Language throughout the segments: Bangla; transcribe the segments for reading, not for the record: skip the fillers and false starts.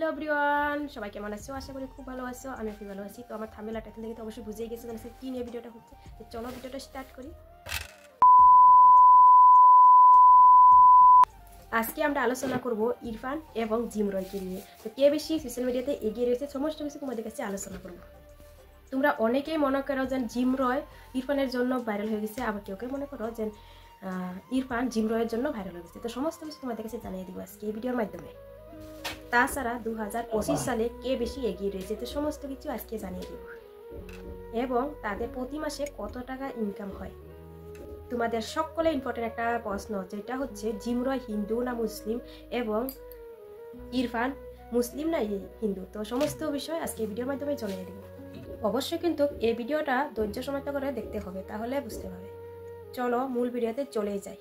হ্যালো এভরিওয়ান, সবাই কেমন আছো? আশা করি খুব ভালো আছো। আমি খুব ভালো আছি। তো আমার থাম্বনেল টাইটেল দেখে তো অবশ্যই বুঝেই গেছো যে কি নিয়ে ভিডিওটা হচ্ছে। তো চলো ভিডিওটা স্টার্ট করি। আজকে আমরা আলোচনা করব ইরফান এবং জিম রয়কে নিয়ে। তো কে বেশি সোশ্যাল মিডিয়াতে এগিয়ে রয়েছে সমস্ত কিছু তোমাদের কাছে আলোচনা করব। তোমরা অনেকেই মনে করো যে জিম রয় ইরফানের জন্য ভাইরাল হয়ে গেছে, আবার কেউ কেউ মনে করো যে ইরফান জিম রয়ের জন্য ভাইরাল হয়ে গেছে। তো সমস্ত কিছু তোমাদের কাছে জানিয়ে দিব আজকে এই ভিডিওর মাধ্যমে। তাছাড়া 2025 সালে কে বেশি এগিয়ে রয়েছে তো সমস্ত কিছু আজকে জানিয়ে দেব, এবং তাদের প্রতি মাসে কত টাকা ইনকাম হয়। তোমাদের সকলে ইম্পর্টেন্ট একটা প্রশ্ন, যেটা হচ্ছে জিম রয় হিন্দু না মুসলিম এবং ইরফান মুসলিম না হিন্দু। তো সমস্ত বিষয় আজকে ভিডিওর মাধ্যমে জানিয়ে দেব। অবশ্যই কিন্তু এই ভিডিওটা ধৈর্য সমেত করে দেখতে হবে, তাহলে বুঝতে পারবে। চলো মূল ভিডিওতে চলে যাই।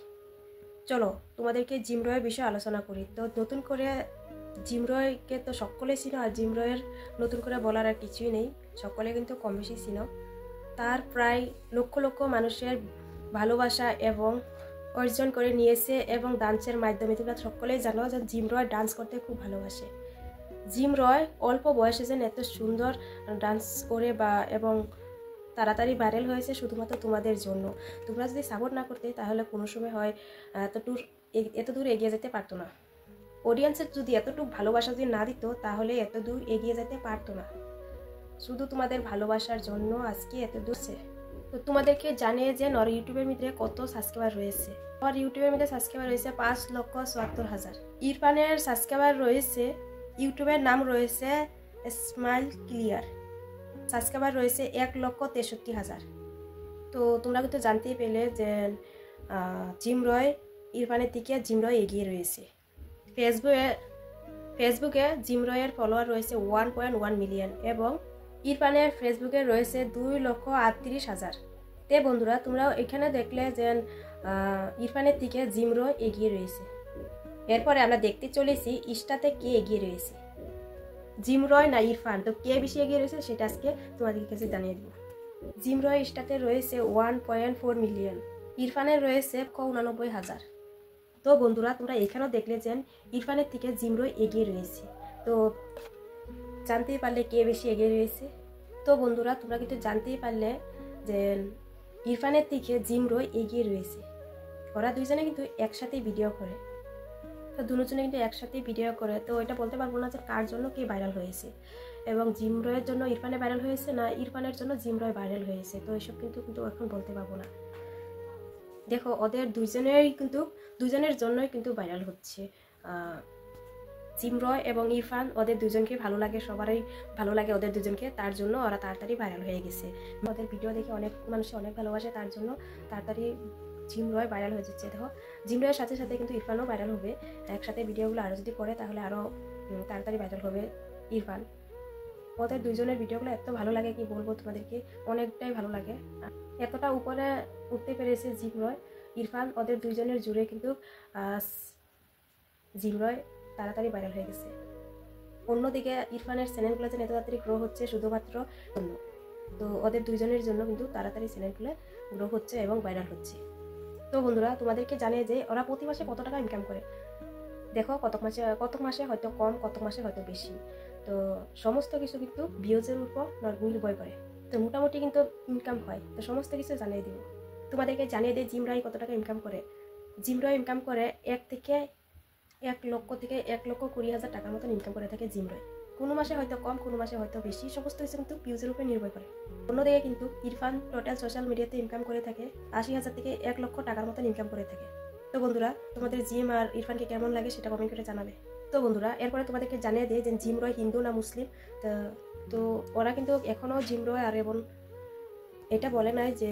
চলো তোমাদেরকে জিম রয়ের বিষয়ে আলোচনা করি। তো নতুন করে জিম রয়কে তো সকলে চিনো, আর জিম রয়ের নতুন করে বলার আর কিছুই নেই, সকলে কিন্তু কম বেশি চিনো। তার প্রায় লক্ষ লক্ষ মানুষের ভালোবাসা এবং অর্জন করে নিয়েছে, এবং ডান্সের মাধ্যমে তোমরা সকলেই জানো যে জিম রয় ডান্স করতে খুব ভালোবাসে। জিম রয় অল্প বয়সে যেন এত সুন্দর ডান্স করে এবং তাড়াতাড়ি ভাইরাল হয়েছে শুধুমাত্র তোমাদের জন্য। তোমরা যদি সাপোর্ট না করতে তাহলে কোনো সময় হয় এত দূর এগিয়ে যেতে পারতো না। অডিয়েন্সের যদি এতটুকু ভালোবাসা যদি না দিত তাহলে এত দূর এগিয়ে যেতে পারতো না। শুধু তোমাদের ভালোবাসার জন্য আজকে এত দূরছে। তো তোমাদেরকে জানিয়ে যে নর ইউটিউবের মধ্যে কত সাবস্ক্রাইবার রয়েছে। আমার ইউটিউবের মধ্যে সাবস্ক্রাইবার রয়েছে 5,74,000। ইরফানের সাবস্ক্রাইবার রয়েছে, ইউটিউবের নাম রয়েছে স্মাইল ক্লিয়ার, সাবস্ক্রাইবার রয়েছে 1,63,000। তো তোমরা কিন্তু জানতেই পেলে যে জিম রয় ইরফানের দিকে জিম রয় এগিয়ে রয়েছে। ফেসবুকে জিম রয়ের ফলোয়ার রয়েছে 1.1 মিলিয়ন এবং ইরফানের ফেসবুকে রয়েছে 2,38,000। তে বন্ধুরা তোমরাও এখানে দেখলে যে ইরফানের দিকে জিম রয় এগিয়ে রয়েছে। এরপরে আমরা দেখতে চলেছি ইনস্টাতে কে এগিয়ে রয়েছে, জিম রয় না ইরফান। তো কে বেশি এগিয়ে রয়েছে সেটা আজকে তোমাদের কাছে জানিয়ে দেবো। জিম রয় ইনস্টাতে রয়েছে 1.4 মিলিয়ন, ইরফানের রয়েছে 89,000। তো বন্ধুরা তোমরা এখানেও দেখলে যে ইরফানের থেকে জিম রয় এগিয়ে রয়েছে। তো জানতেই পারলে কে বেশি এগিয়ে রয়েছে। তো বন্ধুরা তোমরা কিন্তু জানতেই পারলে যে ইরফানের থেকে জিম রয় এগিয়ে রয়েছে। ওরা দুইজনে কিন্তু একসাথেই ভিডিও করে, তো দুজনে কিন্তু একসাথেই ভিডিও করে। তো এটা বলতে পারবো না যে কার জন্য কে ভাইরাল হয়েছে, এবং জিম রয়ের জন্য ইরফানে ভাইরাল হয়েছে না ইরফানের জন্য জিম রয় ভাইরাল হয়েছে। তো এসব কিন্তু এখন বলতে পারবো না। দেখো ওদের দুজনের জন্যই কিন্তু ভাইরাল হচ্ছে। জিম রয় এবং ইরফান ওদের দুজনকে ভালো লাগে, সবারই ভালো লাগে ওদের দুজনকে, তার জন্য ওরা তাড়াতাড়ি ভাইরাল হয়ে গেছে। ওদের ভিডিও দেখে অনেক মানুষ অনেক ভালোবাসে, তার জন্য তাড়াতাড়ি জিম রয় ভাইরাল হয়ে যাচ্ছে। দেখো জিম রয়ের সাথে সাথে কিন্তু ইরফানও ভাইরাল হবে। একসাথে ভিডিওগুলো আরও যদি করে তাহলে আরও তাড়াতাড়ি ভাইরাল হবে ইরফান। ওদের দুজনের ভিডিওগুলো এত ভালো লাগে কি বলবো তোমাদেরকে, অনেকটাই ভালো লাগে। এতটা উপরে উঠতে পেরেছে জিম রয় ইরফান, ওদের দুজনের জুড়ে কিন্তু জিম রয় তাড়াতাড়ি ভাইরাল হয়ে গেছে। অন্যদিকে ইরফানের চ্যানেলগুলো যেন এত তাড়াতাড়ি গ্রো হচ্ছে শুধুমাত্র জন্য, তো ওদের দুইজনের জন্য কিন্তু তাড়াতাড়ি চ্যানেলগুলো গ্রো হচ্ছে এবং ভাইরাল হচ্ছে। তো বন্ধুরা তোমাদেরকে জানিয়ে যে ওরা প্রতি মাসে কত টাকা ইনকাম করে। দেখো কত মাসে হয়তো কম, কত মাসে হয়তো বেশি। তো সমস্ত কিছু কিন্তু ভিউজের উপর নির্ভর করে। তো মোটামুটি কিন্তু ইনকাম হয়। তো সমস্ত কিছু জানিয়ে দিব তোমাদেরকে। জানিয়ে দেয় জিম রয় কত টাকা ইনকাম করে। জিম রয় ইনকাম করে 1 লক্ষ থেকে 1,20,000 টাকার মতন ইনকাম করে থাকে জিম রয়। কোনো মাসে হয়তো কম, কোনো মাসে হয়তো বেশি, সমস্ত কিছু কিন্তু ভিউজের উপর নির্ভর করে। অন্যদিকে কিন্তু ইরফান টোটাল সোশ্যাল মিডিয়াতে ইনকাম করে থাকে 80,000 থেকে 1 লক্ষ টাকার মতন ইনকাম করে থাকে। তো বন্ধুরা তোমাদের জিম আর ইরফানকে কেমন লাগে সেটা কমেন্ট করে জানাবে। তো বন্ধুরা এরপরে তোমাদেরকে জানিয়ে দেয় যে জিম রয় হিন্দু না মুসলিম। তো ওরা কিন্তু এখনও জিম রয় আর এবং এটা বলে নাই যে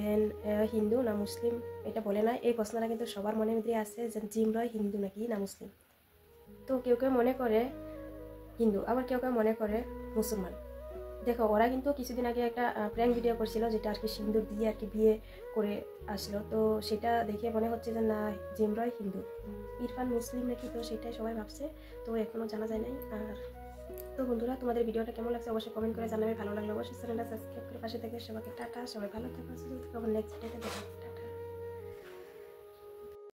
হিন্দু না মুসলিম, এটা বলে নাই। এই প্রশ্নটা কিন্তু সবার মনের মধ্যে আছে যে জিম রয় হিন্দু নাকি না মুসলিম। তো কেউ কেউ মনে করে হিন্দু, আবার কেউ কেউ মনে করে মুসলমান। দেখো ওরা কিন্তু কিছুদিন আগে একটা প্র্যাঙ্ক ভিডিও করছিল, যেটা আর কি সিন্দুর দিয়ে আর কি বিয়ে করে আসলো। তো সেটা দেখে মনে হচ্ছে যে না জিম রয় হিন্দু, ইরফান মুসলিম নাকি, তো সেটাই সবাই ভাবছে। তো এখনও জানা যায় নাই। আর তো বন্ধুরা তোমাদের ভিডিওটা কেমন লাগছে অবশ্যই কমেন্ট করে জানাবে। ভালো লাগলে অবশ্যই চ্যানেলটা সাবস্ক্রাইব করে পাশে থাকবে। সবাইকে টাটা, সবাই ভালো থাকবে, নেক্সট ভিডিওতে দেখা।